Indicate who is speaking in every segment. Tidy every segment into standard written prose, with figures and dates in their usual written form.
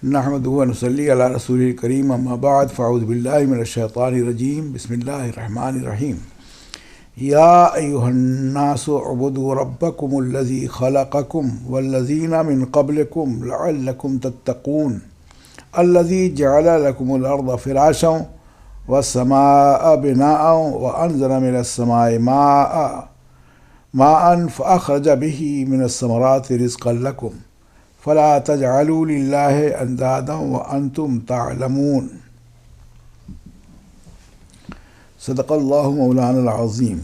Speaker 1: نحمدہ و نصلی علی رسول الکریم اما بعد فاعوذ باللہ من الشیطان الرجیم بسم اللہ الرحمن الرحیم یا ایہا الناس اعبدوا ربکم الذی خلقکم والذین من قبلکم لعلکم تتقون الذی جعل لکم الارض فراشا والسماء بناء وانزل من السماء ماء فاخرج به من الثمرات رزقا لکم فلا تجعلوا للہ اندادا وانتم تعلمون صدق اللہ مولانا العظیم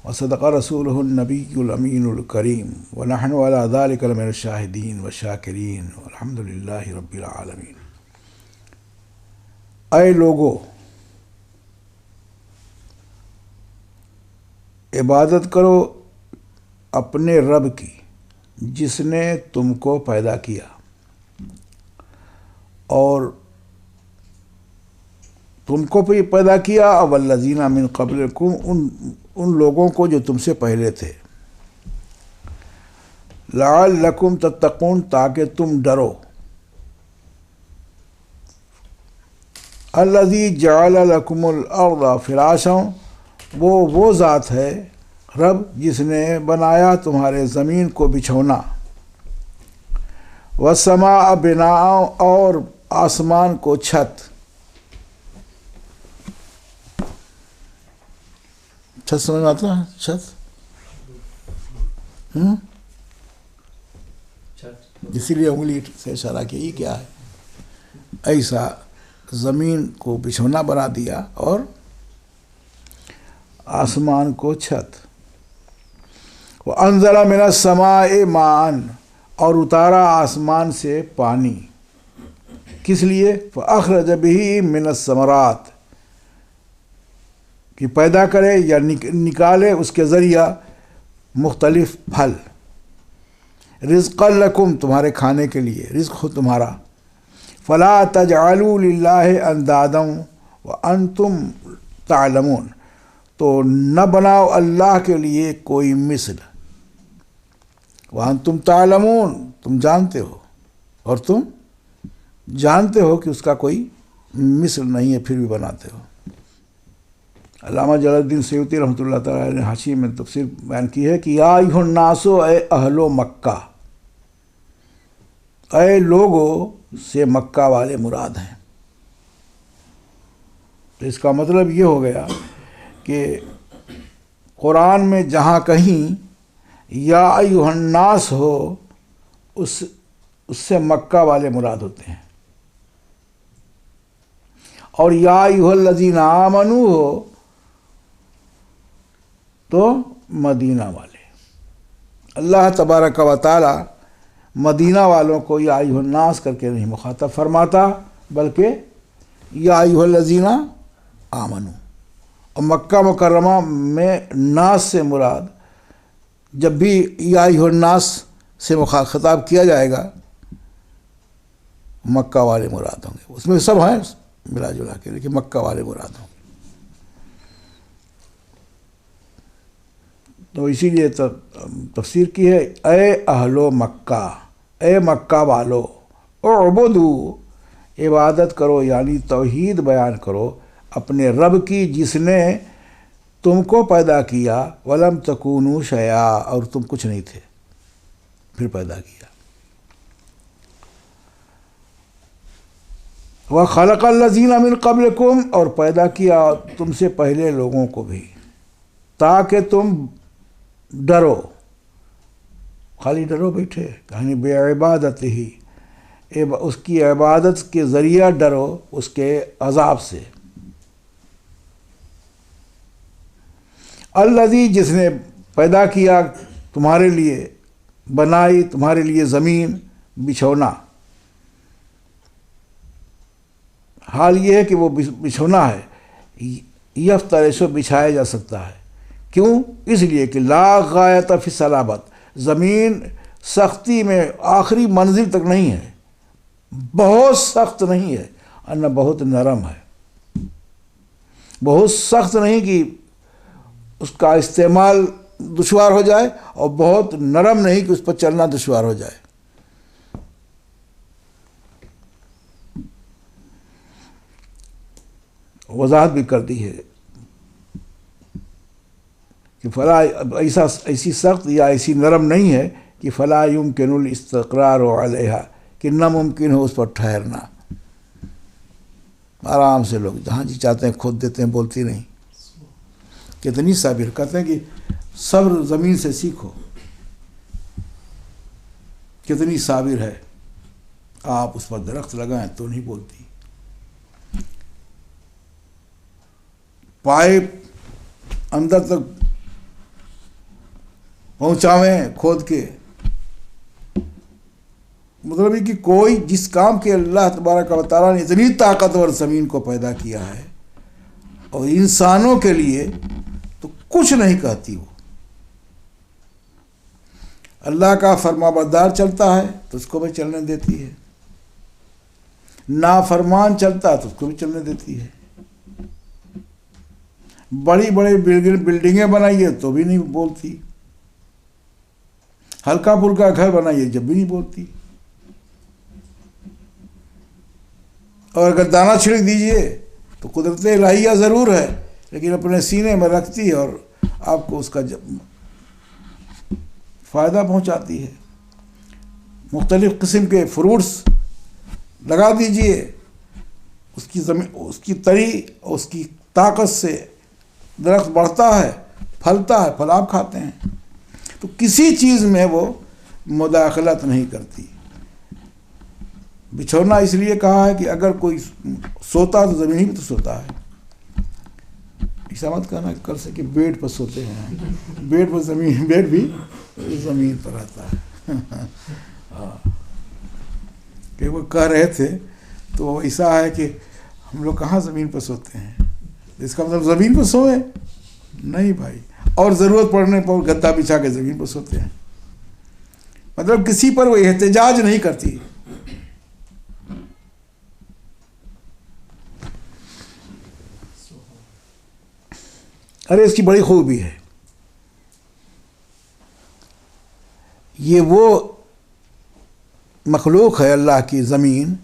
Speaker 1: وصدق رسولہ النبی الامین الکریم ونحن علی ذلک لمن الشاہدین والشاکرین والحمد للہ رب العالمین۔ اے لوگو، عبادت کرو اپنے رب کی جس نے تم کو پیدا کیا اور تم کو بھی پیدا کیا والذین من قبلکم ان لوگوں کو جو تم سے پہلے تھے، لعلکم تتقون تاکہ تم ڈرو، الذی جعل لکم الارض فراشا وہ ذات ہے رب جس نے بنایا تمہارے زمین کو بچھونا، والسماء بناء اور آسمان کو چھت سمجھ میں آتا ہے؟ چھت اسی لیے انگلی سے اشارہ کیا، یہ کیا ہے؟ ایسا زمین کو بچھونا بنا دیا اور آسمان کو چھت، وَأَنزَلَ مِنَ السَّمَاءِ مَاءً اور اتارا آسمان سے پانی، کس لیے؟ فَأَخْرَجَ بِهِ مِنَ الثَّمَرَاتِ کہ پیدا کرے یا نکالے اس کے ذریعہ مختلف پھل، رزقا لکم تمہارے کھانے کے لیے، رزق ہو تمہارا، فَلَا تَجْعَلُوا لِلَّهِ أَندَادًا وَأَنْتُمْ تَعْلَمُونَ تو نہ بناؤ اللہ کے لیے کوئی مثل، وَأَنْتُمْ تَعْلَمُونَ تم جانتے ہو، اور تم جانتے ہو کہ اس کا کوئی مثل نہیں ہے، پھر بھی بناتے ہو۔ علامہ جلال الدین سیوطی رحمۃ اللہ تعالیٰ نے حاشیے میں تفسیر بیان کی ہے کہ یا ایھا الناس اے اہل مکہ، اے لوگو سے مکہ والے مراد ہیں۔ تو اس کا مطلب یہ ہو گیا کہ قرآن میں جہاں کہیں یا ایھا الناس ہو اس سے مکہ والے مراد ہوتے ہیں، اور یا ایھا الذین آمنوا ہو تو مدینہ والے۔ اللہ تبارک و تعالی مدینہ والوں کو یا ایھا الناس کر کے نہیں مخاطب فرماتا، بلکہ یا ایھا الذین آمنوا، اور مکہ مکرمہ میں ناس سے مراد جب بھی یا ایھا الناس سے خطاب کیا جائے گا مکہ والے مراد ہوں گے، اس میں سب ہیں ملا جلا کے، لیکن مکہ والے مراد ہوں گے۔ تو اسی لیے تفسیر کی ہے، اے اہلو مکہ، اے مکہ والو، اعبدو عبادت کرو، یعنی توحید بیان کرو اپنے رب کی جس نے تم کو پیدا کیا، ولم تکونوا شیئا اور تم کچھ نہیں تھے، پھر پیدا کیا، وخلق الذین من قبلکم اور پیدا کیا تم سے پہلے لوگوں کو بھی، تاکہ تم ڈرو، خالی ڈرو بیٹھے یعنی بے عبادت ہی، اس کی عبادت کے ذریعہ ڈرو اس کے عذاب سے۔ الذی جس نے پیدا کیا تمہارے لیے، بنائی تمہارے لیے زمین بچھونا، حال یہ ہے کہ وہ بچھونا ہے، یفترش بچھایا جا سکتا ہے، کیوں؟ اس لیے کہ لا غایۃ فی الصلابۃ زمین سختی میں آخری منزل تک نہیں ہے، بہت سخت نہیں ہے اور نہ بہت نرم ہے، بہت سخت نہیں کہ اس کا استعمال دشوار ہو جائے، اور بہت نرم نہیں کہ اس پر چلنا دشوار ہو جائے۔ وضاحت بھی کر دی ہے کہ فلا ایسی سخت یا ایسی نرم نہیں ہے کہ فلا یمکن الاستقرار علیہا، کہ ناممکن ہو اس پر ٹھہرنا۔ آرام سے لوگ جہاں جی چاہتے ہیں کھود دیتے ہیں، بولتی نہیں۔ کتنی صابر، کہتے ہیں کہ صبر زمین سے سیکھو، کتنی صابر ہے، آپ اس پر درخت لگائیں تو نہیں بولتی۔ پائپ اندر تک پہنچاویں کھود کے، مطلب یہ کہ کوئی جس کام کے اللہ تبارک و تعالیٰ نے اتنی طاقتور زمین کو پیدا کیا ہے اور انسانوں کے لیے تو کچھ نہیں کہتی وہ۔ اللہ کا فرما بردار چلتا ہے تو اس کو بھی چلنے دیتی ہے، نافرمان چلتا ہے تو اس کو بھی چلنے دیتی ہے۔ بڑی بڑی بلڈنگیں بنائیے تو بھی نہیں بولتی، ہلکا پھلکا گھر بنائیے جب بھی نہیں بولتی، اور اگر دانہ چھڑک دیجئے تو قدرت الہیہ ضرور ہے لیکن اپنے سینے میں رکھتی ہے اور آپ کو اس کا فائدہ پہنچاتی ہے۔ مختلف قسم کے فروٹس لگا دیجئے، اس کی تری اور اس کی طاقت سے درخت بڑھتا ہے، پھلتا ہے، پھل آپ کھاتے ہیں۔ تو کسی چیز میں وہ مداخلت نہیں کرتی۔ بچھونا اس لیے کہا ہے کہ اگر کوئی سوتا تو زمین ہی پہ تو سوتا ہے۔ ایسا مت کہنا کہ کر سکے بیڈ پر سوتے ہیں، بیڈ پر زمین، بیڈ بھی زمین پر رہتا ہے۔ کہ وہ کہہ رہے تھے تو ایسا ہے کہ ہم لوگ کہاں زمین پر سوتے ہیں، اس کا مطلب زمین پر سوئے نہیں بھائی، اور ضرورت پڑنے پر گدا بچھا کے زمین پر سوتے ہیں، مطلب کسی پر وہ احتجاج نہیں کرتی۔ ارے اس کی بڑی خوبی ہے، یہ وہ مخلوق ہے اللہ کی زمین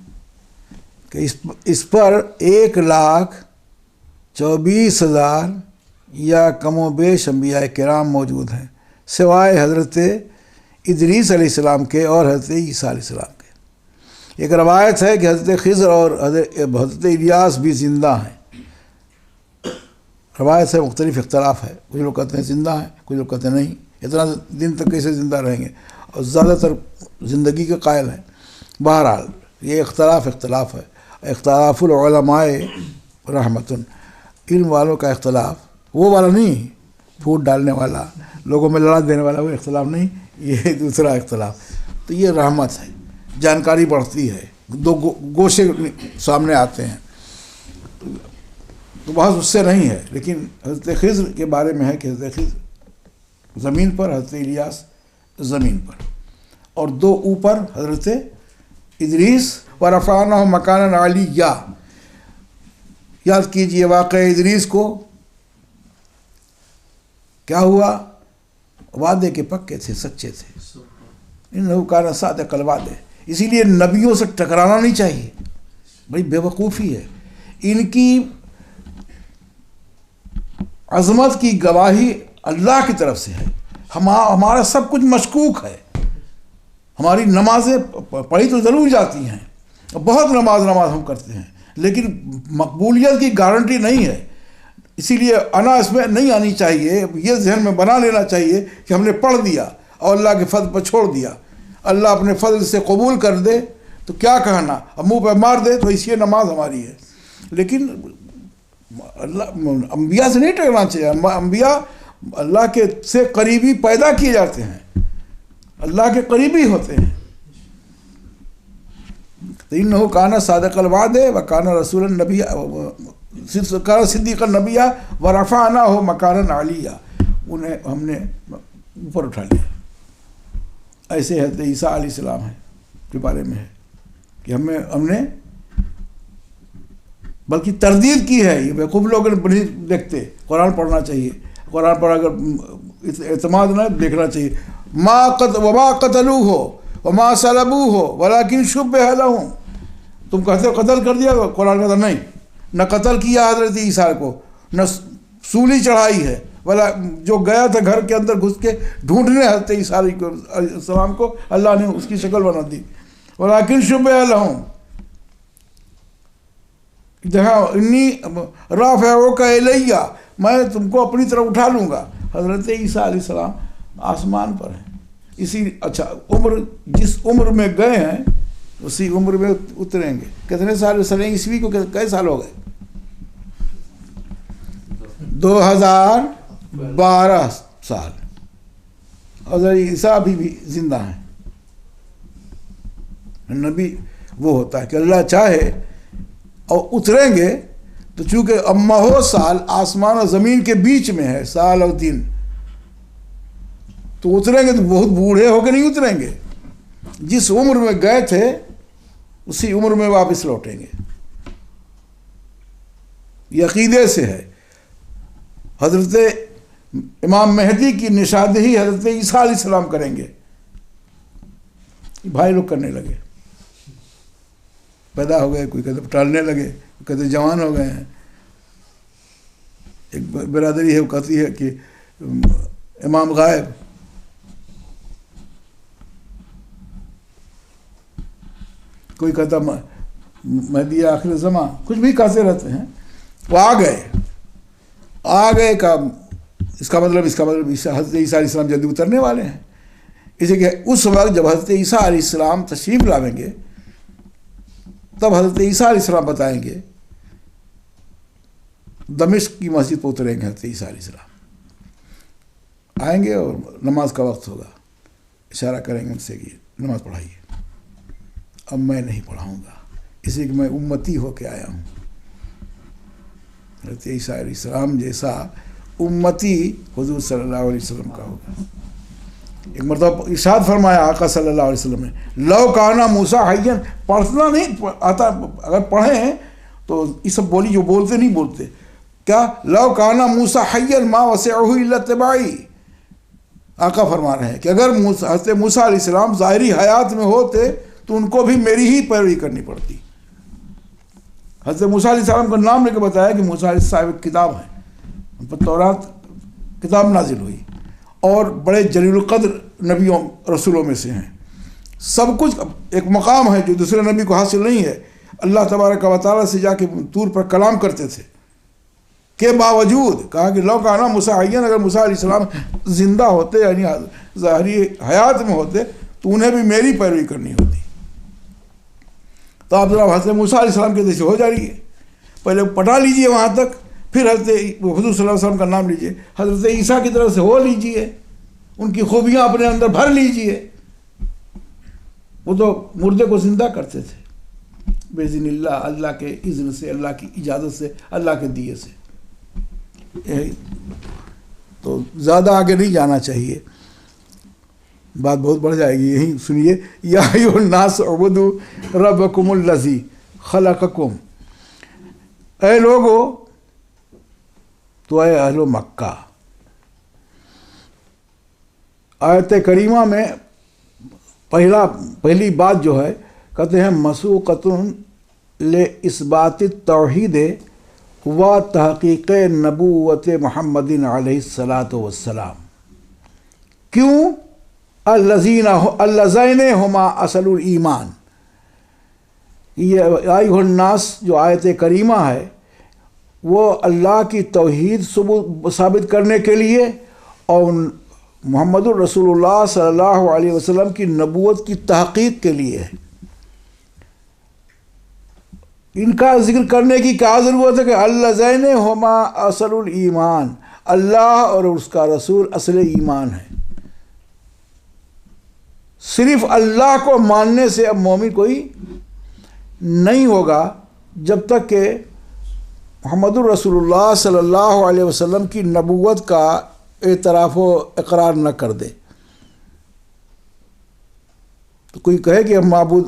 Speaker 1: کہ اس پر 1,24,000 یا کم و بیش انبیاء کرام موجود ہیں، سوائے حضرت ادریس علیہ السلام کے اور حضرت عیسیٰ علیہ السلام کے۔ ایک روایت ہے کہ حضرت خضر اور حضرت الیاس بھی زندہ ہیں، روایت سے مختلف اختلاف ہے، کچھ لوگ کہتے ہیں زندہ ہیں، کچھ لوگ کہتے ہیں نہیں، اتنا دن تک کیسے زندہ رہیں گے، اور زیادہ تر زندگی کے قائل ہیں۔ بہرحال یہ اختلاف ہے، اختلاف العلماء رحمتن، علم والوں کا اختلاف، وہ والا نہیں پھوٹ ڈالنے والا، لوگوں میں لڑا دینے والا وہ اختلاف نہیں، یہ دوسرا اختلاف۔ تو یہ رحمت ہے، جانکاری بڑھتی ہے، دو گوشے سامنے آتے ہیں، تو بحث اس سے نہیں ہے۔ لیکن حضرت خضر کے بارے میں ہے کہ حضرت خضر زمین پر، حضرت الیاس زمین پر، اور دو اوپر حضرت ادریس ورفعناہ مکانا علیہ۔ یاد کیجئے واقعہ ادریس کو، کیا ہوا؟ وعدے کے پکے تھے، سچے تھے، انہو کان صادق الوعد، اسی لیے نبیوں سے ٹکرانا نہیں چاہیے، بڑی بے وقوفی ہے۔ ان کی عظمت کی گواہی اللہ کی طرف سے ہے، ہمارا سب کچھ مشکوک ہے، ہماری نمازیں پڑھی تو ضرور جاتی ہیں، بہت نماز ہم کرتے ہیں، لیکن مقبولیت کی گارنٹی نہیں ہے۔ اسی لیے انا اس میں نہیں آنی چاہیے، یہ ذہن میں بنا لینا چاہیے کہ ہم نے پڑھ دیا اور اللہ کے فضل پر چھوڑ دیا، اللہ اپنے فضل سے قبول کر دے تو کیا کہنا، اب منہ پہ مار دے تو اس لیے نماز ہماری ہے۔ لیکن اللہ انبیاء سے نہیں ٹکرانا چاہیے، انبیاء اللہ کے سے قریبی پیدا کیے جاتے ہیں، اللہ کے قریبی ہوتے ہیں۔ انہو کان صادق الوعد وکان رسول النبی کان صدیق النبی ورفعناہ مکانا علیہ، انہیں ہم نے اوپر اٹھا لیا۔ ایسے حضرت عیسیٰ علیہ السلام ہے کے بارے میں ہے کہ ہم نے بلکہ تردید کی ہے، یہ بیوقوف لوگ نہیں دیکھتے، قرآن پڑھنا چاہیے، قرآن پر اگر اعتماد نہ دیکھنا چاہیے۔ وما قتلوہ وما صلبوہ ولکن شبہ لہم، تم کہتے ہو قتل کر دیا، قرآن کہتا نہیں، نہ قتل کیا حضرت عیسیٰ کو، نہ سولی چڑھائی ہے، بلا جو گیا تھا گھر کے اندر گھس کے ڈھونڈنے حضرت عیسیٰ علیہ السلام کو، اللہ نے اس کی شکل بنا دی. ولیکن شبہ لہم، جہاں انی رافعک الیہ، میں تم کو اپنی طرف اٹھا لوں گا. حضرت عیسیٰ علیہ السلام آسمان پر ہیں، اسی اچھا عمر جس عمر میں گئے ہیں اسی عمر میں اتریں گے. کتنے سال سنے عیسوی کو کئی سال ہو گئے؟ 2012 سال. حضرت عیسیٰ ابھی بھی زندہ ہیں. نبی وہ ہوتا ہے کہ اللہ چاہے اور اتریں گے تو چونکہ امہو سال آسمان اور زمین کے بیچ میں ہے، سال اور دن، تو اتریں گے تو بہت بوڑھے ہو کے نہیں اتریں گے. جس عمر میں گئے تھے اسی عمر میں واپس لوٹیں گے. یہ عقیدے سے ہے. حضرت امام مہدی کی نشاندہی حضرت عیسیٰ علیہ السلام کریں گے. بھائی لوگ کرنے لگے، پیدا ہو گئے، کوئی کہتے ٹالنے لگے، کوئی کہتے جوان ہو گئے ہیں. ایک برادری ہے وہ کہتی ہے کہ امام غائب، کوئی کہتا مہدی آخر زمان، کچھ بھی کہتے رہتے ہیں. وہ آ گئے کا اس کا مطلب حضرت عیسیٰ علیہ السلام جلدی اترنے والے ہیں. اسی کہ اس وقت جب حضرت عیسیٰ علیہ السلام تشریف لاویں گے تب حضرت عیسیٰ علیہ السلام بتائیں گے. دمشق کی مسجد پہ اتریں گے حضرت عیسیٰ علیہ السلام، آئیں گے اور نماز کا وقت ہوگا، اشارہ کریں گے ان سے کہ نماز پڑھائیے. اب میں نہیں پڑھاؤں گا، اسی کہ میں امتی ہو کے آیا ہوں. حضرت عیسیٰ علیہ السلام جیسا امتی حضور صلی اللہ علیہ وسلم کا ہوگا. ایک مرتبہ ارشاد فرمایا آقا صلی اللہ علیہ وسلم نے، لو کانا موسیٰ حیًّا، پڑھنا نہیں آتا، اگر پڑھیں تو یہ سب بولی جو بولتے نہیں بولتے. کیا؟ لو کانا موسیٰ حیًّا ما وسعہ الا اتباعی. آقا فرما رہے ہیں کہ اگر حضرت موسیٰ علیہ السلام ظاہری حیات میں ہوتے تو ان کو بھی میری ہی پیروی کرنی پڑتی. حضرت موسیٰ علیہ السلام کا نام لے کے بتایا کہ موسیٰ علیہ السلام ایک کتاب ہے، ان پر تورات کتاب نازل ہوئی، اور بڑے جلیل القدر نبیوں رسولوں میں سے ہیں. سب کچھ ایک مقام ہے جو دوسرے نبی کو حاصل نہیں ہے. اللہ تبارک و تعالیٰ سے جا کے طور پر کلام کرتے تھے، کے باوجود کہا کہ لو کانا موسیٰ حیًّا، اگر موسیٰ علیہ السلام زندہ ہوتے یعنی ظاہری حیات میں ہوتے تو انہیں بھی میری پیروی کرنی ہوتی. تو آپ ذرا حضرت موسیٰ علیہ السلام کے جیسے ہو جا رہی ہے. پہلے پٹا لیجئے وہاں تک، پھر حضرت حضور صلی اللہ علیہ وسلم کا نام لیجئے، حضرت عیسیٰ کی طرف سے ہو لیجئے، ان کی خوبیاں اپنے اندر بھر لیجئے. وہ تو مردے کو زندہ کرتے تھے باذن اللہ، اللہ کے اذن سے، اللہ کی اجازت سے، اللہ کے دیے سے. تو زیادہ آگے نہیں جانا چاہیے، بات بہت بڑھ جائے گی. یہی سنیے، یا ایھا الناس اعبدوا ربکم الذی خلقکم. اے لوگو، تو اے اہل مکہ، آیت کریمہ میں پہلی بات جو ہے کہتے ہیں مسوقۃ لاثبات التوحید و تحقیق نبوت محمد علیہ الصلاۃ والسلام. کیوں؟ اللذین ہما اصل الایمان. یہ ایھا الناس جو آیت کریمہ ہے وہ اللہ کی توحید ثابت کرنے کے لیے اور محمد الرسول اللہ صلی اللہ علیہ وسلم کی نبوت کی تحقیق کے لیے ہے. ان کا ذکر کرنے کی کیا ضرورت ہے کہ اللذین ہما اصل الایمان، اللہ اور اس کا رسول اصل ایمان ہے. صرف اللہ کو ماننے سے اب مومن کوئی نہیں ہوگا جب تک کہ محمد الرسول اللہ صلی اللہ علیہ وسلم کی نبوت کا اعتراف و اقرار نہ کر دے. تو کوئی کہے کہ ہم معبود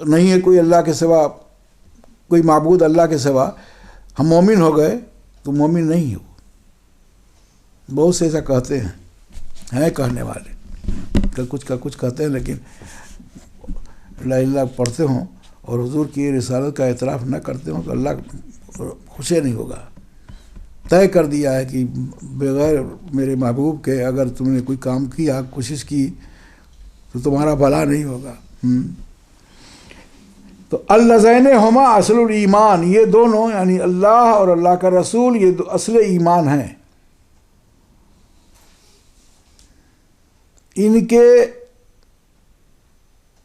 Speaker 1: نہیں ہے کوئی اللہ کے سوا، کوئی معبود اللہ کے سوا، ہم مومن ہو گئے، تو مومن نہیں ہو. بہت سے ایسا کہتے ہیں کہنے والے، کچھ کہتے ہیں، لیکن لا الہ پڑھتے ہوں اور حضور کی رسالت کا اعتراف نہ کرتے ہوں تو اللہ خوشی نہیں ہوگا. طے کر دیا ہے کہ بغیر میرے محبوب کے اگر تم نے کوئی کام کیا، کوشش کی، تو تمہارا بھلا نہیں ہوگا. تو اللذین ہما اصل الایمان، یہ دونوں یعنی اللہ اور اللہ کا رسول یہ اصل ایمان ہیں. ان کے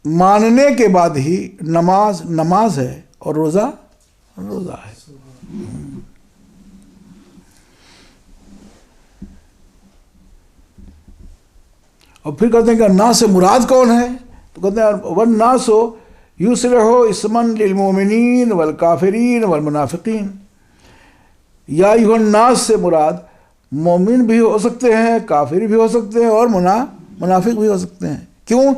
Speaker 1: ماننے کے بعد ہی نماز ہے اور روزہ ہے. اور پھر کہتے ہیں کہ الناس سے مراد کون ہے؟ تو کہتے ہیں والناس یصلح اسما للمؤمنین والکافرین والمنافقین. یا ایھا الناس سے مراد مومن بھی ہو سکتے ہیں، کافر بھی ہو سکتے ہیں، اور منافق بھی ہو سکتے ہیں. کیوں؟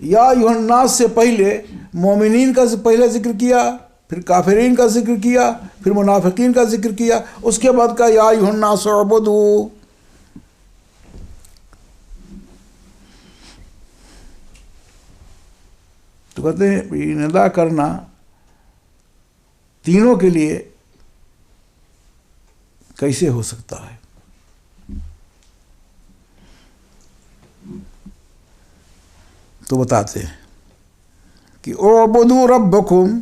Speaker 1: یا ایھا الناس سے پہلے مومنین کا پہلے ذکر کیا، پھر کافرین کا ذکر کیا، پھر منافقین کا ذکر کیا، اس کے بعد کہا یا ایھا الناس اعبدوا. تو کہتے ہیں ندا کرنا تینوں کے لیے کیسے ہو سکتا ہے؟ تو بتاتے ہیں کہ اعبدوا ربکم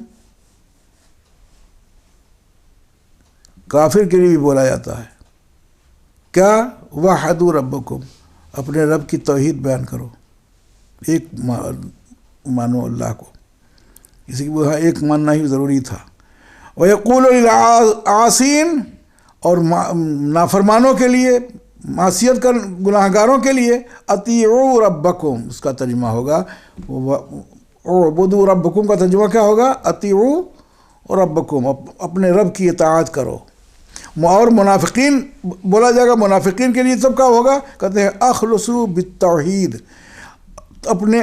Speaker 1: کافر کے لیے بھی بولا جاتا ہے. کیا؟ وحدوا ربکم، اپنے رب کی توحید بیان کرو، ایک مانو اللہ کو. اسی کی وجہ ایک ماننا ہی ضروری تھا. وَيَقُولُ لِلْعَاصِينَ، اور نافرمانوں کے لیے، معصیت کر گناہگاروں کے لیے اطیعوا ربکم، اس کا ترجمہ ہوگا اعبدوا ربکم کا ترجمہ کیا ہوگا؟ اطیعوا ربکم، اپنے رب کی اطاعت کرو. اور منافقین بولا جائے گا، منافقین کے لیے تب کیا ہوگا؟ کہتے ہیں اخلصوا بالتوحید، اپنے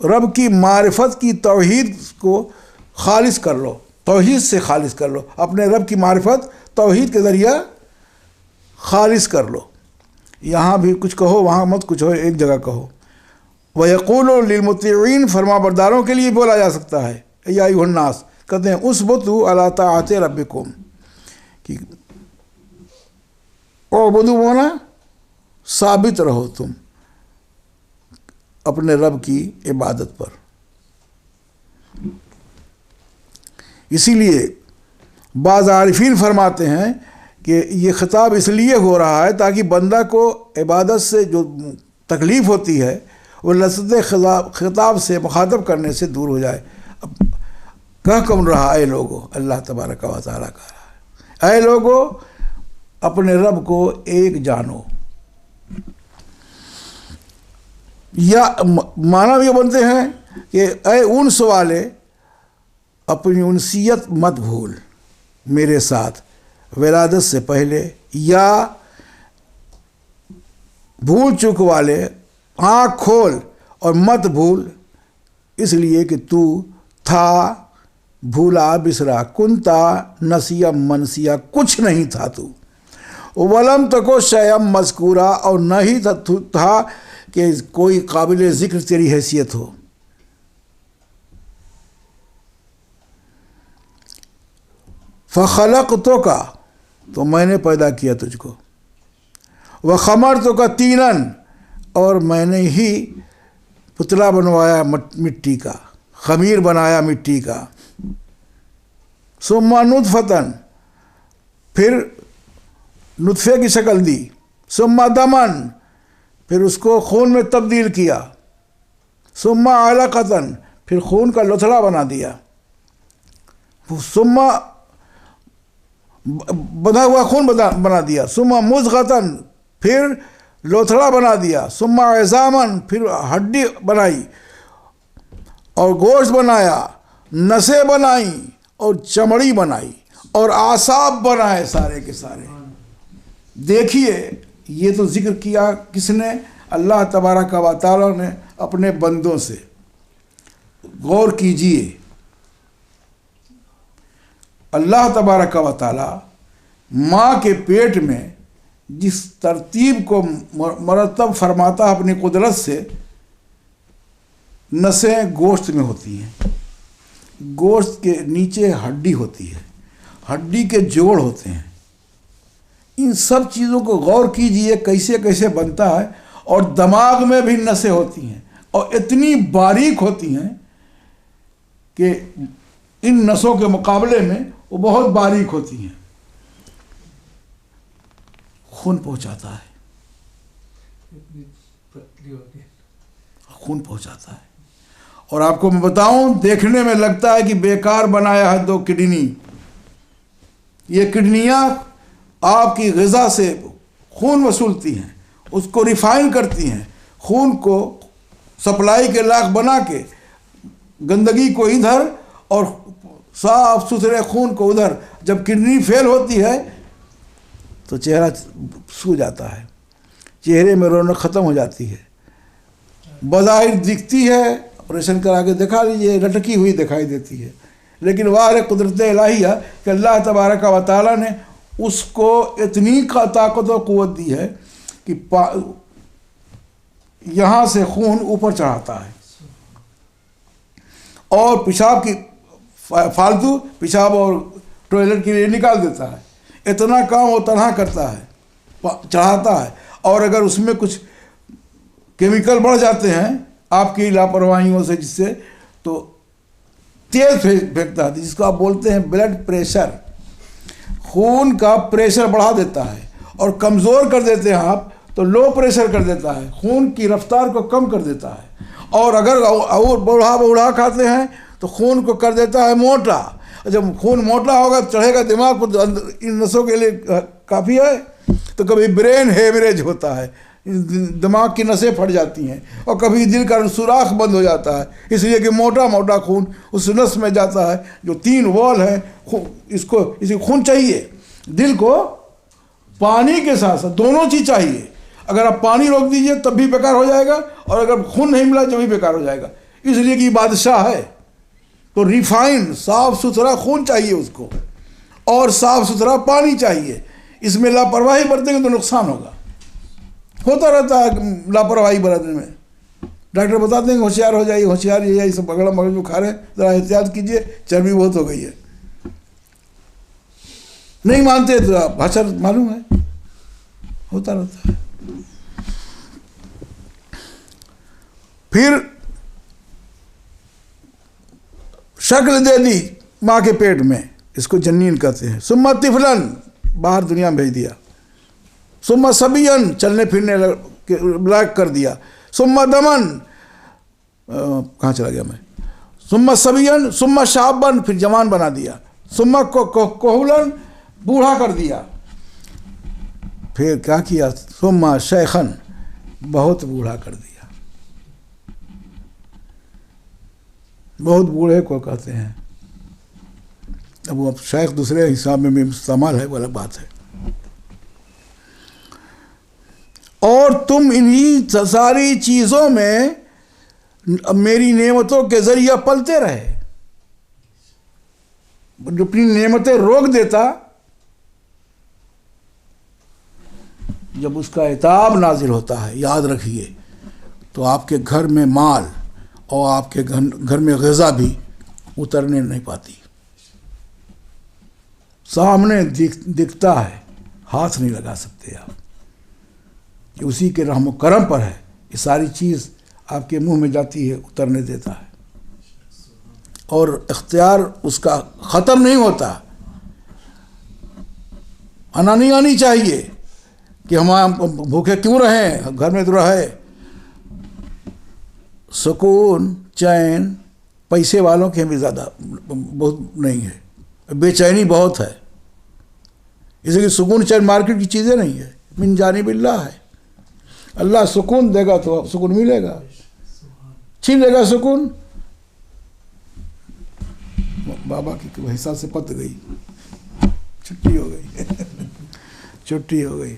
Speaker 1: رب کی معرفت کی توحید کو خالص کر لو، توحید سے خالص کر لو، اپنے رب کی معرفت توحید کے ذریعہ خالص کر لو. یہاں بھی کچھ کہو، وہاں مت کچھ ہو، ایک جگہ کہو. وَيَقُولُ لِلْمُطِيعِينَ، فرما برداروں کے لیے بولا جا سکتا ہے یا ایھا الناس. کہتے ہیں اثبتوا علی طاعت ربکم، کہ اعبدوا ہونا ثابت رہو تم اپنے رب کی عبادت پر. اسی لیے بعض عارفین فرماتے ہیں کہ یہ خطاب اس لیے ہو رہا ہے تاکہ بندہ کو عبادت سے جو تکلیف ہوتی ہے وہ لذت خطاب سے، مخاطب کرنے سے دور ہو جائے. کہہ کون رہا اے لوگو، اللہ تبارک و تعالیٰ کہہ رہا ہے اے لوگو اپنے رب کو ایک جانو. یا معنی یہ بنتے ہیں کہ اے انس والے اپنی انسیت مت بھول میرے ساتھ ولادت سے پہلے، یا بھول چک والے آنکھ کھول اور مت بھول اس لیے کہ تو تھا بھولا بسرا، کنتا نسیا منسیا، کچھ نہیں تھا تو. ولم تکو شیئم مذکورا، اور نہ ہی تھا کہ کوئی قابل ذکر تیری حیثیت ہو. فخلقتک، تو میں نے پیدا کیا تجھ کو. وخمرتک طینا، اور میں نے ہی پتلا بنوایا مٹی کا، خمیر بنایا مٹی کا. ثم نطفۃ، پھر نطفے کی شکل دی. ثم دما، پھر اس کو خون میں تبدیل کیا. ثم علقۃ، پھر خون کا لوتھڑا بنا دیا. ثم بندھا ہوا خون بنا دیا. ثم مضغۃ، پھر لوتھڑا بنا دیا. ثم عظاما، پھر ہڈی بنائی اور گوشت بنایا، نسیں بنائی اور چمڑی بنائی اور اعصاب بنائے سارے کے سارے. دیکھیے یہ تو ذکر کیا کس نے؟ اللہ تبارک و تعالیٰ نے اپنے بندوں سے. غور کیجئے، اللہ تبارک و تعالیٰ ماں کے پیٹ میں جس ترتیب کو مرتب فرماتا ہے اپنی قدرت سے، نسیں گوشت میں ہوتی ہیں، گوشت کے نیچے ہڈی ہوتی ہے، ہڈی کے جوڑ ہوتے ہیں. ان سب چیزوں کو غور کیجئے کیسے کیسے بنتا ہے. اور دماغ میں بھی نسیں ہوتی ہیں اور اتنی باریک ہوتی ہیں کہ ان نسوں کے مقابلے میں وہ بہت باریک ہوتی ہیں. خون پہنچاتا ہے، خون پہنچاتا ہے. اور آپ کو میں بتاؤں، دیکھنے میں لگتا ہے کہ بیکار بنایا ہے 2 کڈنی. یہ کڈنیاں آپ کی غذا سے خون وصولتی ہیں، اس کو ریفائن کرتی ہیں، خون کو سپلائی کے لاک بنا کے گندگی کو ادھر اور صاف ستھرے خون کو ادھر. جب کڈنی فیل ہوتی ہے تو چہرہ سو جاتا ہے، چہرے میں رونق ختم ہو جاتی ہے. بظاہر دکھتی ہے، آپریشن کرا کے دکھا لیجیے، لٹکی ہوئی دکھائی دیتی ہے. لیکن واہ قدرت الہیہ کہ اللہ تبارک و تعالیٰ نے اس کو اتنی طاقت و قوت دی ہے کہ یہاں سے خون اوپر چڑھاتا ہے اور پیشاب کی فالتو پیشاب اور ٹوائلٹ کے لیے نکال دیتا ہے. اتنا کام وہ تنہا کرتا ہے، چڑھاتا ہے. اور اگر اس میں کچھ کیمیکل بڑھ جاتے ہیں آپ کی لاپرواہیوں سے، جس سے تو تیز پھینکتا ہے، جس کو آپ بولتے ہیں بلڈ پریشر. خون کا پریشر بڑھا دیتا ہے اور کمزور کر دیتے ہیں آپ تو لو پریشر کر دیتا ہے، خون کی رفتار کو کم کر دیتا ہے. اور اگر اور بوڑھا کھاتے ہیں تو خون کو کر دیتا ہے موٹا. جب خون موٹا ہوگا چڑھے گا دماغ کو، ان نسوں کے لیے کافی ہے. تو کبھی برین ہیمریج ہوتا ہے، دماغ کی نسیں پھٹ جاتی ہیں، اور کبھی دل کا سوراخ بند ہو جاتا ہے، اس لیے کہ موٹا موٹا خون اس نس میں جاتا ہے جو 3 وال ہیں. اسے خون چاہیے. دل کو پانی کے ساتھ ساتھ دونوں چیز چاہیے. اگر آپ پانی روک دیجئے تب بھی بیکار ہو جائے گا، اور اگر خون نہیں ملا تو بھی بیکار ہو جائے گا. اس لیے کہ بادشاہ ہے تو ریفائن صاف ستھرا خون چاہیے اس کو، اور صاف ستھرا پانی چاہیے. اس میں لاپرواہی برتیں گے تو نقصان ہوگا. ہوتا رہتا ہے لاپرواہی برتنے میں. ڈاکٹر بتاتے ہیں کہ ہوشیار ہو جائیے، ہوشیار یہ سب بگڑا مگڑ جو کھا رہے ہیں ذرا احتیاط کیجیے، چربی بہت ہو گئی ہے. نہیں مانتے تو آپ حشر معلوم ہے، ہوتا رہتا ہے. پھر شکل دے دی ماں کے پیٹ میں، اس کو جنین کہتے ہیں. ثم طفلاً، باہر دنیا میں بھیج دیا. ثم صبیاً، چلنے پھرنے لائق کر دیا. ثم دمن، کہاں چلا گیا میں، ثم صبیاً ثم شاباً، پھر جوان بنا دیا. ثم کہولاً، بوڑھا کر دیا. پھر کیا کیا، ثم شیخاً، بہت بوڑھا کر دیا. بہت بوڑھے کو کہتے ہیں. اب وہ شیخ دوسرے حساب میں بھی استعمال ہے، وہ الگ بات ہے. اور تم انہی ساری چیزوں میں میری نعمتوں کے ذریعہ پلتے رہے. جو اپنی نعمتیں روک دیتا، جب اس کا عتاب نازل ہوتا ہے، یاد رکھیے، تو آپ کے گھر میں مال اور آپ کے گھر میں غذا بھی اترنے نہیں پاتی. سامنے دکھتا ہے، ہاتھ نہیں لگا سکتے آپ. کہ اسی کے رحم و کرم پر ہے یہ ساری چیز آپ کے منہ میں جاتی ہے، اترنے دیتا ہے. اور اختیار اس کا ختم نہیں ہوتا. آنا نہیں آنی چاہیے کہ ہم بھوکے کیوں رہیں، گھر میں تو رہے. سکون چین پیسے والوں کے بھی زیادہ بہت نہیں ہے، بے چینی بہت ہے. اس لیے سکون چین مارکیٹ کی چیزیں نہیں ہے، من جانب اللہ ہے. اللہ سکون دے گا تو سکون ملے گا، چھین لے گا سکون. بابا کی حساب سے پت گئی، چھٹی ہو گئی چھٹی ہو گئی.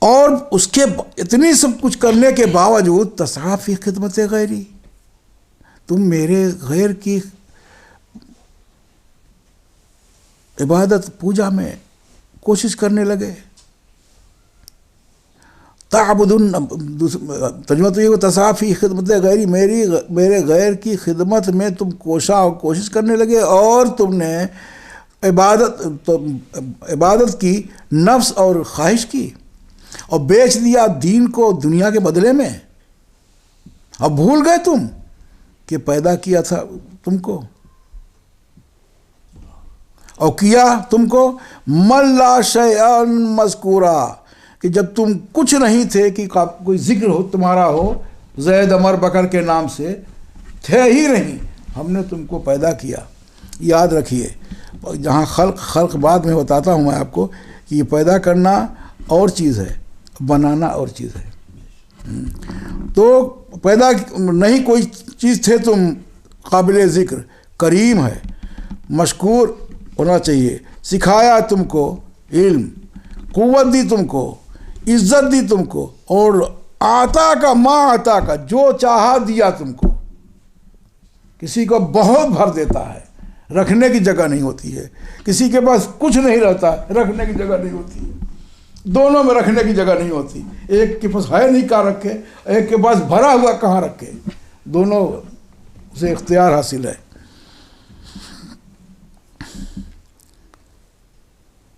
Speaker 1: اور اس کے اتنی سب کچھ کرنے کے باوجود تسعی فی خدمت غیری، تم میرے غیر کی عبادت پوجا میں کوشش کرنے لگے. تعبدن، ترجمہ تو یہ تصافی خدمت غیری، میرے غیر کی خدمت میں تم کوشش کرنے لگے، اور تم نے عبادت کی نفس اور خواہش کی، اور بیچ دیا دین کو دنیا کے بدلے میں. اب بھول گئے تم کہ پیدا کیا تھا تم کو، اور کیا تم کو من لا شیئا مذکورا، کہ جب تم کچھ نہیں تھے کہ کوئی ذکر ہو تمہارا ہو زید عمر بکر کے نام سے، تھے ہی نہیں، ہم نے تم کو پیدا کیا. یاد رکھیے، جہاں خلق بعد میں بتاتا ہوں میں آپ کو کہ یہ پیدا کرنا اور چیز ہے، بنانا اور چیز ہے. تو پیدا نہیں کوئی چیز تھے تم قابل ذکر، کریم ہے، مشکور ہونا چاہیے. سکھایا تم کو علم، قوت دی تم کو، عزت دی تم کو، اور آتا کا ماں آتا کا، جو چاہا دیا تم کو. کسی کو بہت بھر دیتا ہے، رکھنے کی جگہ نہیں ہوتی ہے. کسی کے پاس کچھ نہیں رہتا، رکھنے کی جگہ نہیں ہوتی ہے. دونوں میں رکھنے کی جگہ نہیں ہوتی. ایک کے پاس ہے نہیں کہاں رکھے، ایک کے پاس بھرا ہوا کہاں رکھے. دونوں سے اختیار حاصل ہے.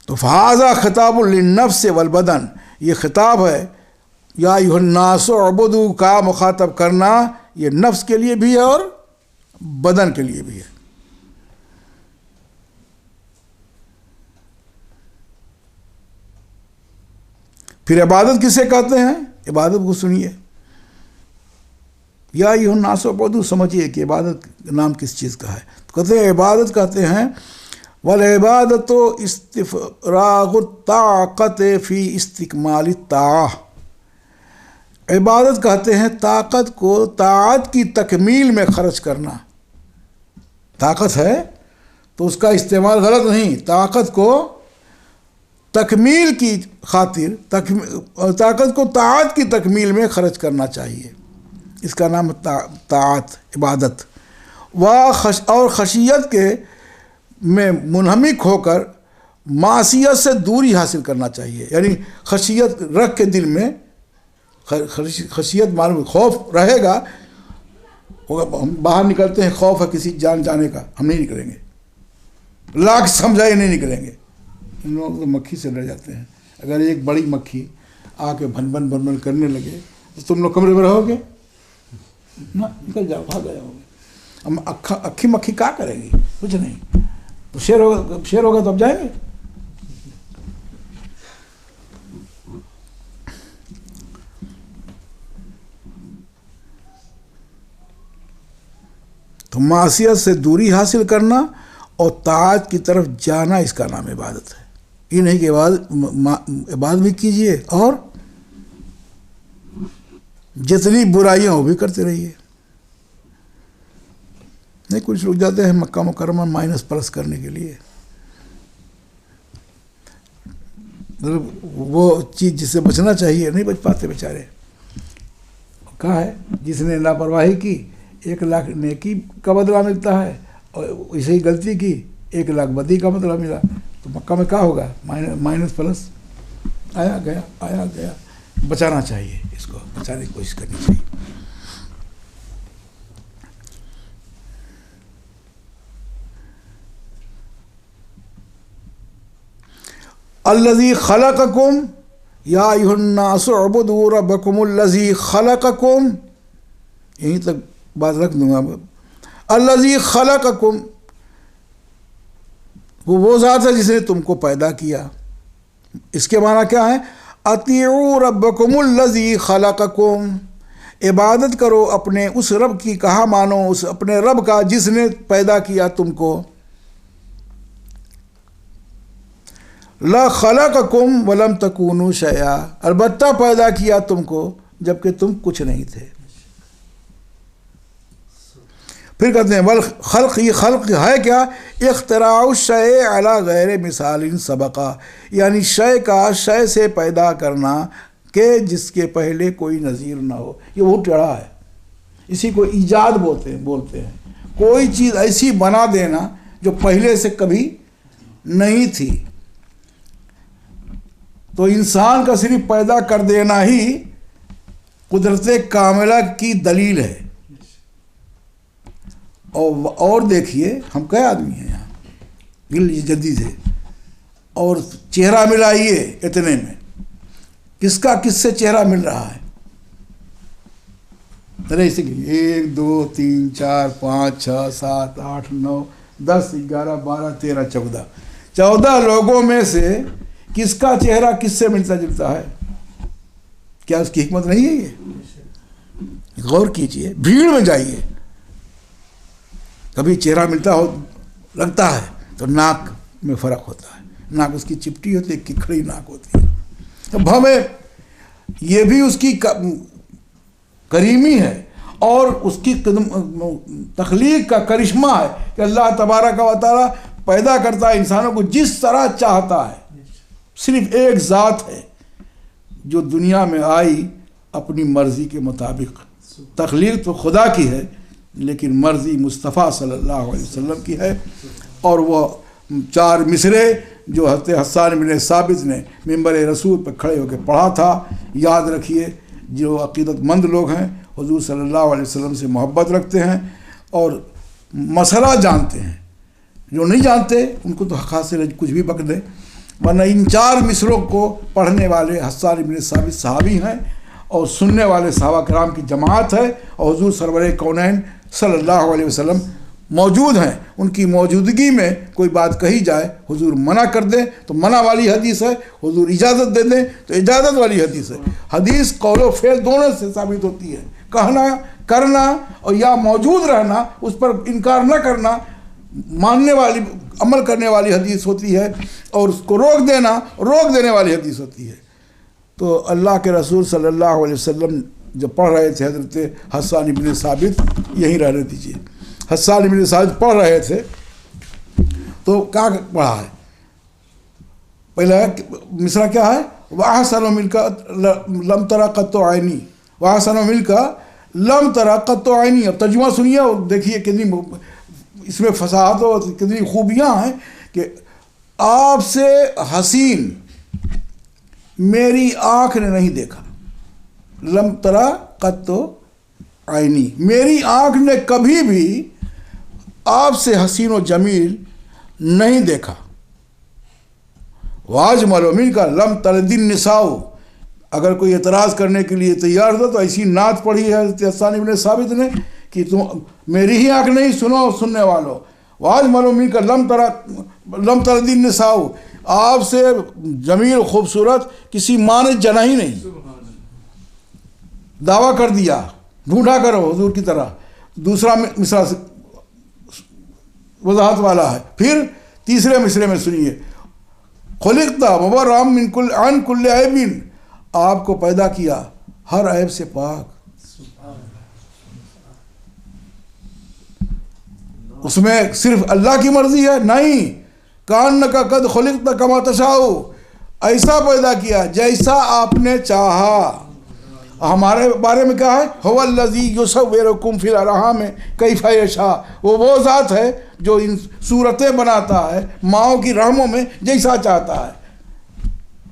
Speaker 1: تو فہذا خطاب للنفس والبدن، یہ خطاب ہے یا ایھا الناس اعبدوا کا مخاطب کرنا، یہ نفس کے لیے بھی ہے اور بدن کے لیے بھی ہے. پھر عبادت کسے کہتے ہیں؟ عبادت کو سنیے، یا ایھا الناس اعبدوا، سمجھیے کہ عبادت نام کس چیز کا ہے. تو کہتے ہیں عبادت کہتے ہیں والعبادت استفراغ الطاقت فی استکمال الطاعہ. عبادت کہتے ہیں طاقت کو طاعت کی تکمیل میں خرچ کرنا. طاقت ہے تو اس کا استعمال غلط نہیں، طاقت کو تکمیل کی خاطر، طاقت کو طاعت کی تکمیل میں خرچ کرنا چاہیے. اس کا نام طاعت، عبادت. اور خشیت کے میں منہمک ہو کر معصیت سے دوری حاصل کرنا چاہیے. یعنی خشیت رکھ کے دل میں، خشیت معلوم خوف رہے گا. ہم باہر نکلتے ہیں، خوف ہے کسی جان جانے کا، ہم نہیں نکلیں گے، لاکھ سمجھائے نہیں نکلیں گے. ان لوگ تو مکھی سے ڈر جاتے ہیں. اگر ایک بڑی مکھی آ کے بھن بھن بھن بھن کرنے لگے تو تم لوگ کمرے میں رہو گے نا، نکل جاؤ، بھاگ جاؤ گے. ہم اکھی مکھی کیا کرے گی؟ کچھ نہیں. تو شیر ہوگا تو اب جائیں گے. تو معصیت سے دوری حاصل کرنا اور طاعت کی طرف جانا، اس کا نام عبادت ہے. یہ نہیں کہ عبادت بھی کیجئے اور جتنی برائیاں وہ بھی کرتے رہیے. نہیں، کچھ لوگ جاتے ہیں مکہ مکرمہ مائنس پلس کرنے کے لیے. وہ چیز جس سے بچنا چاہیے نہیں بچ پاتے بیچارے. کہا ہے جس نے لاپرواہی کی 1 لاکھ نیکی کا بدلہ ملتا ہے، اور اسے ہی غلطی کی 1 لاکھ بدی کا بدلہ ملا. تو مکہ میں کیا ہوگا؟ مائنس پلس، آیا گیا آیا گیا. بچانا چاہیے، اس کو بچانے کی کوشش کرنی چاہیے. الذی خلقکم یا ایھا الناس اعبدوا ربکم الذی خلقکم. یہیں تک بات رکھ دوں گا. الذی خلقکم، وہ ذات ہے جس نے تم کو پیدا کیا. اس کے معنی کیا ہے؟ اطیعوا ربکم الذی خلقکم، عبادت کرو اپنے اس رب کی. کہا مانو اس اپنے رب کا جس نے پیدا کیا تم کو. لا خلقکم ولم تکونوا شیئا، البتہ پیدا کیا تم کو جبکہ تم کچھ نہیں تھے. پھر کہتے ہیں والخلق، یہ خلق ہے کیا؟ اختراع الشیء علی غیر مثال سبقا، یعنی شے کا شے سے پیدا کرنا کہ جس کے پہلے کوئی نظیر نہ ہو. یہ بہت ٹیڑھا ہے، اسی کو ایجاد بولتے ہیں. کوئی چیز ایسی بنا دینا جو پہلے سے کبھی نہیں تھی. تو انسان کا صرف پیدا کر دینا ہی قدرت کاملہ کی دلیل ہے. اور دیکھیے ہم کئی آدمی ہیں یہاں دل جدید ہے، اور چہرہ ملائیے اتنے میں کس کا کس سے چہرہ مل رہا ہے. اسی لیے 1 2 3 4 5 6 7 8 9 10 11 12 13 14 لوگوں میں سے کس کا چہرہ کس سے ملتا جلتا ہے؟ کیا اس کی حکمت نہیں ہے یہ؟ غور کیجئے، بھیڑ میں جائیے، کبھی چہرہ ملتا ہو لگتا ہے تو ناک میں فرق ہوتا ہے، ناک اس کی چپٹی ہوتی ہے، ایک کی کھڑی ناک ہوتی ہے. تو ہمیں یہ بھی اس کی کریمی ہے اور اس کی تخلیق کا کرشمہ ہے کہ اللہ تبارک و تعالیٰ پیدا کرتا ہے انسانوں کو جس طرح چاہتا ہے. صرف ایک ذات ہے جو دنیا میں آئی اپنی مرضی کے مطابق. تخلیق تو خدا کی ہے لیکن مرضی مصطفیٰ صلی اللہ علیہ وسلم کی ہے. اور وہ 4 مصرے جو حضرت حسان بن ثابت نے ممبر رسول پر کھڑے ہو کے پڑھا تھا، یاد رکھیے. جو عقیدت مند لوگ ہیں، حضور صلی اللہ علیہ وسلم سے محبت رکھتے ہیں اور مسئلہ جانتے ہیں، جو نہیں جانتے ان کو تو خاص کچھ بھی بک دیں. ورنہ ان 4 مصروں کو پڑھنے والے حسان بن ثابت صحابی ہیں اور سننے والے صحابہ کرام کی جماعت ہے، اور حضور سرور کونین صلی اللہ علیہ وسلم موجود ہیں. ان کی موجودگی میں کوئی بات کہی جائے، حضور منع کر دیں تو منع والی حدیث ہے، حضور اجازت دے دیں تو اجازت والی حدیث ہے. حدیث قول و فعل دونوں سے ثابت ہوتی ہے. کہنا، کرنا اور یا موجود رہنا، اس پر انکار نہ کرنا ماننے والی، عمل کرنے والی حدیث ہوتی ہے، اور اس کو روک دینا روک دینے والی حدیث ہوتی ہے. تو اللہ کے رسول صلی اللہ علیہ وسلم جب پڑھ رہے تھے حضرت حسان بن ثابت، یہیں رہنے دیجیے، حسان بن ثابت پڑھ رہے تھے تو کیا پڑھا ہے؟ پہلا مصرع کیا ہے؟ وَأَحْسَنُ مِنْكَ لَمْ تَرَ قَطُّ عَيْنِي، وَأَحْسَنُ مِنْكَ لَمْ تَرَ قَطُّ عَيْنِي. اب ترجمہ سنیے اور دیکھیے کتنی اس میں فصاحت اور کتنی خوبیاں ہیں کہ آپ سے حسین میری آنکھ نے نہیں دیکھا. لم ترا قط عینی، میری آنکھ نے کبھی بھی آپ سے حسین و جمیل نہیں دیکھا. واجمل من کا لم تلد النساء. اگر کوئی اعتراض کرنے کے لیے تیار تھا تو ایسی نعت پڑھی ہے حضرت حسان بن ثابت نے کہ تم میری ہی آنکھ نہیں، سنو سننے والوں. واجمل من کا لم تلد النساء، آپ سے جمیل خوبصورت کسی ماں نے جنا ہی نہیں. دعویٰ کر دیا، ڈھونڈا کرو حضور کی طرح. دوسرا مصرع وضاحت والا ہے. پھر تیسرے مصرے میں سنیے، خلقت مبرأ عن کل عیب، آپ کو پیدا کیا ہر عیب سے پاک. اس میں صرف اللہ کی مرضی ہے؟ نہیں. کانک قد خلقت کما تشاء، ایسا پیدا کیا جیسا آپ نے چاہا. ہمارے بارے میں کیا ہے؟ هو الذی یصورکم فی الارحام کیف یشاء. وہ ذات ہے جو ان صورتیں بناتا ہے ماؤں کی رحموں میں جیسا چاہتا ہے.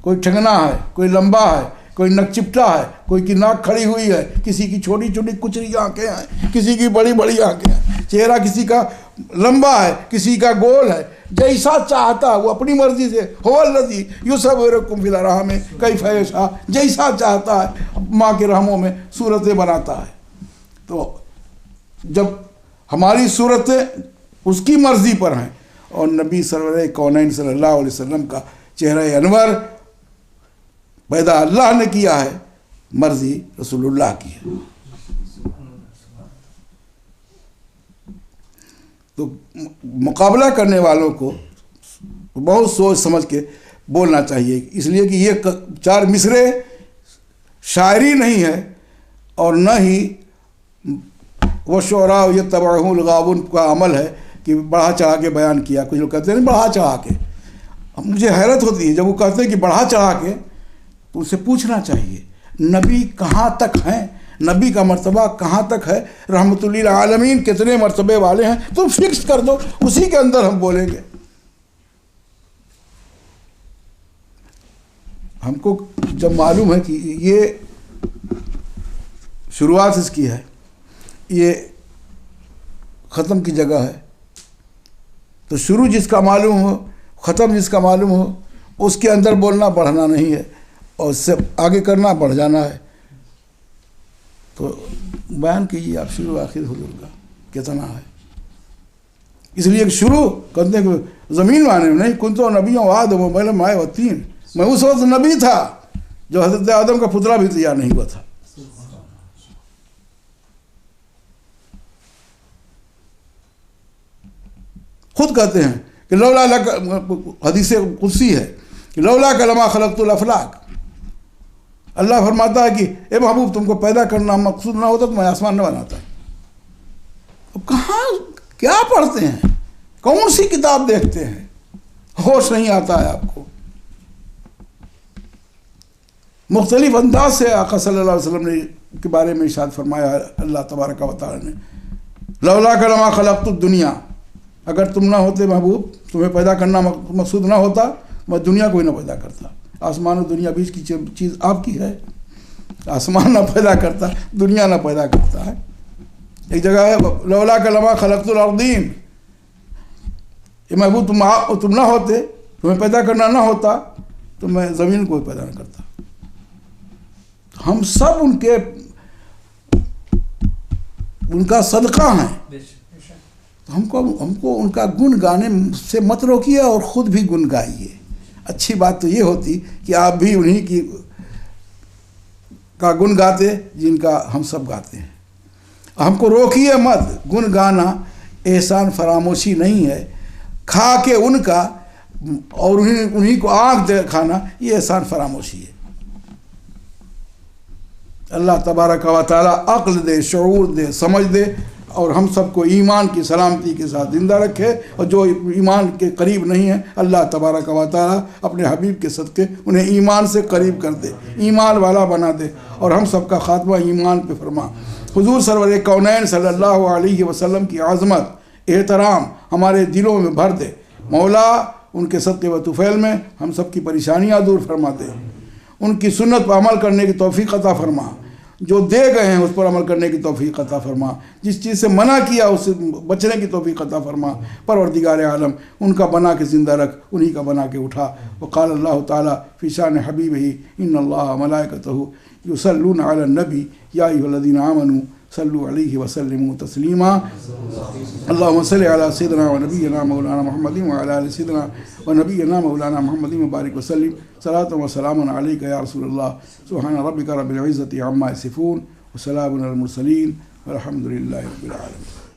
Speaker 1: کوئی ٹھنگنا ہے، کوئی لمبا ہے، کوئی نک چپٹا ہے، کوئی کی ناک کھڑی ہوئی ہے، کسی کی چھوٹی چھوٹی کچری آنکھیں ہیں، کسی کی بڑی بڑی آنکھیں ہیں. چہرہ کسی کا لمبا ہے، کسی کا گول ہے. جیسا چاہتا وہ اپنی مرضی سے، هو الذی یصورکم فی الارحام کیف یشاء، جیسا چاہتا ہے ماں کے رحموں میں صورتیں بناتا ہے. تو جب ہماری صورتیں اس کی مرضی پر ہیں اور نبی سرور کونین صلی اللہ علیہ وسلم کا چہرہ انور پیدا اللہ نے کیا ہے، مرضی رسول اللہ کی ہے. تو مقابلہ کرنے والوں کو بہت سوچ سمجھ کے بولنا چاہیے، اس لیے کہ یہ 4 مصرے شاعری نہیں ہے اور نہ ہی وہ شعراء یتبعہ الغاوون کا عمل ہے کہ بڑھا چڑھا کے بیان کیا. کچھ لوگ کہتے ہیں بڑھا چڑھا کے. مجھے حیرت ہوتی ہے جب وہ کہتے ہیں کہ بڑھا چڑھا کے، تو اسے پوچھنا چاہیے نبی کہاں تک ہیں، نبی کا مرتبہ کہاں تک ہے، رحمت للعالمین کتنے مرتبے والے ہیں، تم فکس کر دو، اسی کے اندر ہم بولیں گے. ہم کو جب معلوم ہے کہ یہ شروعات اس کی ہے، یہ ختم کی جگہ ہے، تو شروع جس کا معلوم ہو، ختم جس کا معلوم ہو، اس کے اندر بولنا بڑھنا نہیں ہے، اور اس سے آگے کرنا بڑھ جانا ہے. تو بیان کیجیے آپ شروع آخر حضور کا کتنا ہے. اس لیے شروع کرنے کو زمین معنی میں نہیں، کن تو نبیوں آدم و ملم آئے و تین، میں اس وقت نبی تھا جو حضرت آدم کا پترا بھی تیار نہیں ہوا تھا. خود کہتے ہیں کہ لولا حدیث قدسی ہے کہ لولا لما خلقت الافلاک، اللہ فرماتا ہے کہ اے محبوب تم کو پیدا کرنا مقصود نہ ہوتا تو میں آسمان نہ بناتا. اب کہاں کیا پڑھتے ہیں، کون سی کتاب دیکھتے ہیں، ہوش نہیں آتا ہے آپ کو. مختلف انداز سے آقا صلی اللہ علیہ وسلم نے کے بارے میں ارشاد فرمایا اللہ تبارک و تعالی نے، لولا لما خلقت الدنیا، اگر تم نہ ہوتے محبوب، تمہیں پیدا کرنا مقصود نہ ہوتا، میں دنیا کو ہی نہ پیدا کرتا. آسمان و دنیا بیچ کی چیز آپ کی ہے، آسمان نہ پیدا کرتا، دنیا نہ پیدا کرتا ہے. ایک جگہ ہے لولا لما خلقت الارضین، یہ محبوب تم نہ ہوتے، تمہیں پیدا کرنا نہ ہوتا تو میں زمین کو پیدا نہ کرتا. ہم سب ان کا صدقہ ہیں. ہم کو ان کا گن گانے سے مت روکیے اور خود بھی گن گائیے. اچھی بات تو یہ ہوتی کہ آپ بھی انہی کی کا گن گاتے جن کا ہم سب گاتے ہیں. ہم کو روکیے مت. گن گانا احسان فراموشی نہیں ہے، کھا کے ان کا اور انہی کو آنکھ دکھانا یہ احسان فراموشی ہے. اللہ تبارک و تعالی عقل دے، شعور دے، سمجھ دے، اور ہم سب کو ایمان کی سلامتی کے ساتھ زندہ رکھے. اور جو ایمان کے قریب نہیں ہیں اللہ تبارک و تعالی اپنے حبیب کے صدقے انہیں ایمان سے قریب کر دے، ایمان والا بنا دے، اور ہم سب کا خاتمہ ایمان پہ فرما. حضور سرور کونین صلی اللہ علیہ وسلم کی عظمت، احترام ہمارے دلوں میں بھر دے. مولا ان کے صدقے و طفیل میں ہم سب کی پریشانیاں دور فرما دے. ان کی سنت پر عمل کرنے کی توفیق عطا فرما. جو دے گئے ہیں اس پر عمل کرنے کی توفیق عطا فرما. جس چیز سے منع کیا اس سے بچنے کی توفیق عطا فرما. پروردگار عالم ان کا بنا کے زندہ رکھ، انہی کا بنا کے اٹھا. وقال اللہ تعالیٰ فی شان حبیبہ ان اللہ ملائکتہ یصلون علی النبی یا ایھا الذین آمنوا صلوا علیہ وسلموا تسلیما. اللہم صل علی سیدنا و نبینا مولانا محمد وعلی آل سیدنا و نبینا مولانا محمد وبارک وسلم. صلاۃ و سلام علیک یا رسول اللہ. سبحان ربک رب العزۃ عما یصفون وسلام علی المرسلین والحمد للہ رب العالمین.